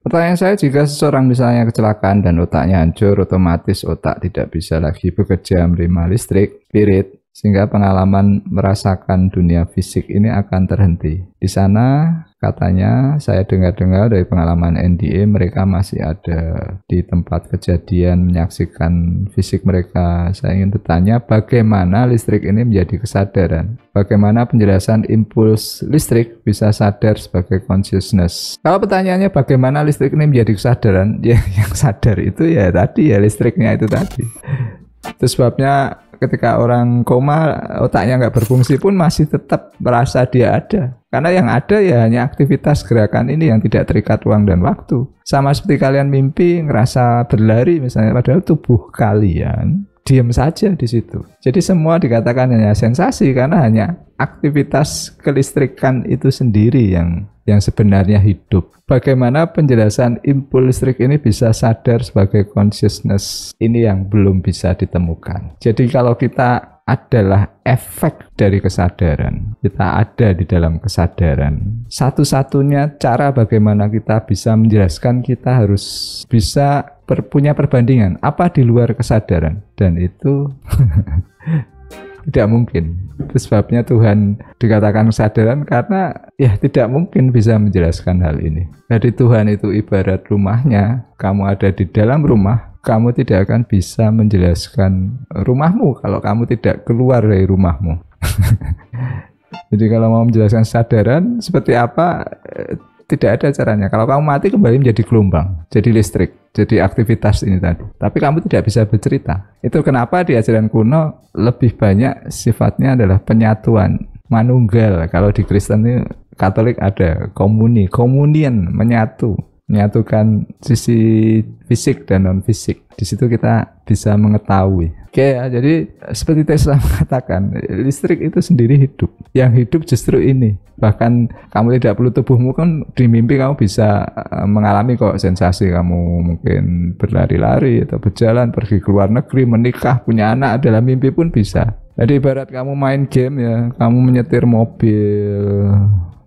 Pertanyaan saya, jika seseorang misalnya kecelakaan dan otaknya hancur, otomatis otak tidak bisa lagi bekerja menerima listrik, spirit, sehingga pengalaman merasakan dunia fisik ini akan terhenti. Di sana katanya saya dengar-dengar dari pengalaman NDE, mereka masih ada di tempat kejadian menyaksikan fisik mereka. Saya ingin bertanya, bagaimana listrik ini menjadi kesadaran? Bagaimana penjelasan impuls listrik bisa sadar sebagai consciousness? Kalau pertanyaannya bagaimana listrik ini menjadi kesadaran, ya yang sadar itu ya tadi ya listriknya itu tadi. Itu sebabnya ketika orang koma otaknya nggak berfungsi pun masih tetap merasa dia ada. Karena yang ada ya hanya aktivitas gerakan ini yang tidak terikat ruang dan waktu. Sama seperti kalian mimpi ngerasa berlari misalnya, padahal tubuh kalian diam saja di situ. Jadi semua dikatakan hanya sensasi karena hanya aktivitas kelistrikan itu sendiri yang sebenarnya hidup. Bagaimana penjelasan impuls listrik ini bisa sadar sebagai consciousness, ini yang belum bisa ditemukan. Jadi kalau kita adalah efek dari kesadaran, kita ada di dalam kesadaran, satu-satunya cara bagaimana kita bisa menjelaskan, kita harus bisa punya perbandingan apa di luar kesadaran, dan itu tidak mungkin. Itu sebabnya Tuhan dikatakan kesadaran, karena ya tidak mungkin bisa menjelaskan hal ini. Jadi Tuhan itu ibarat rumahnya, kamu ada di dalam rumah, kamu tidak akan bisa menjelaskan rumahmu kalau kamu tidak keluar dari rumahmu. Jadi kalau mau menjelaskan kesadaran seperti apa, tidak ada caranya. Kalau kamu mati kembali menjadi gelombang, jadi listrik, jadi aktivitas ini tadi. Tapi kamu tidak bisa bercerita. Itu kenapa di ajaran kuno lebih banyak sifatnya adalah penyatuan, manunggal. Kalau di Kristen ini Katolik ada komunian, menyatukan sisi fisik dan non fisik. Di situ kita bisa mengetahui. Oke ya, jadi seperti Tesla mengatakan, listrik itu sendiri hidup. Yang hidup justru ini. Bahkan kamu tidak perlu tubuhmu, kan di mimpi kamu bisa mengalami kok sensasi, kamu mungkin berlari-lari atau berjalan, pergi ke luar negeri, menikah, punya anak, dalam mimpi pun bisa. Jadi ibarat kamu main game ya, kamu menyetir mobil,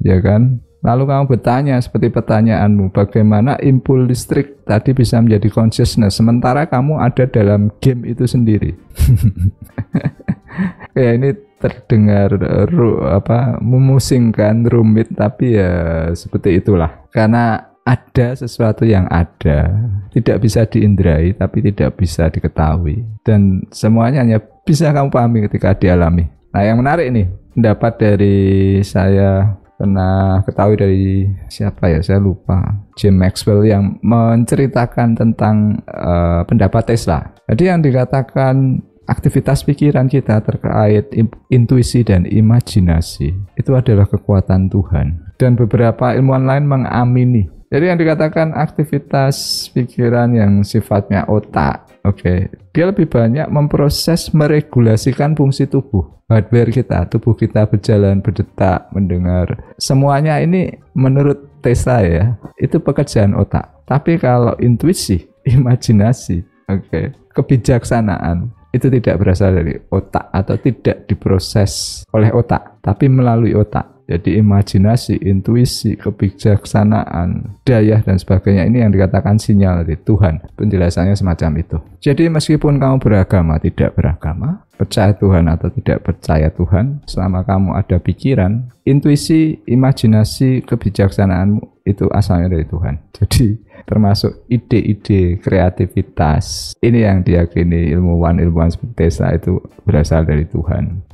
ya kan? Lalu kamu bertanya seperti pertanyaanmu, bagaimana impuls listrik tadi bisa menjadi consciousness sementara kamu ada dalam game itu sendiri. Ya ini terdengar memusingkan, rumit, tapi ya seperti itulah. Karena ada sesuatu yang ada, tidak bisa diindrai tapi tidak bisa diketahui, dan semuanya hanya bisa kamu pahami ketika dialami. Nah yang menarik nih, pendapat dari saya pernah ketahui dari siapa ya, saya lupa, James Maxwell, yang menceritakan tentang pendapat Tesla. Jadi yang dikatakan aktivitas pikiran kita terkait intuisi dan imajinasi itu adalah kekuatan Tuhan, dan beberapa ilmuwan lain mengamini. Jadi yang dikatakan aktivitas pikiran yang sifatnya otak, dia lebih banyak memproses, meregulasikan fungsi tubuh, hardware kita, tubuh kita berjalan, berdetak, mendengar. Semuanya ini menurut Tesla ya, itu pekerjaan otak. Tapi kalau intuisi, imajinasi, kebijaksanaan, itu tidak berasal dari otak atau tidak diproses oleh otak, tapi melalui otak. Jadi imajinasi, intuisi, kebijaksanaan, daya dan sebagainya, ini yang dikatakan sinyal dari Tuhan. Penjelasannya semacam itu. Jadi meskipun kamu beragama, tidak beragama, percaya Tuhan atau tidak percaya Tuhan, selama kamu ada pikiran, intuisi, imajinasi, kebijaksanaanmu itu asalnya dari Tuhan. Jadi termasuk ide-ide, kreativitas, ini yang diyakini ilmuwan seperti Tesla itu berasal dari Tuhan.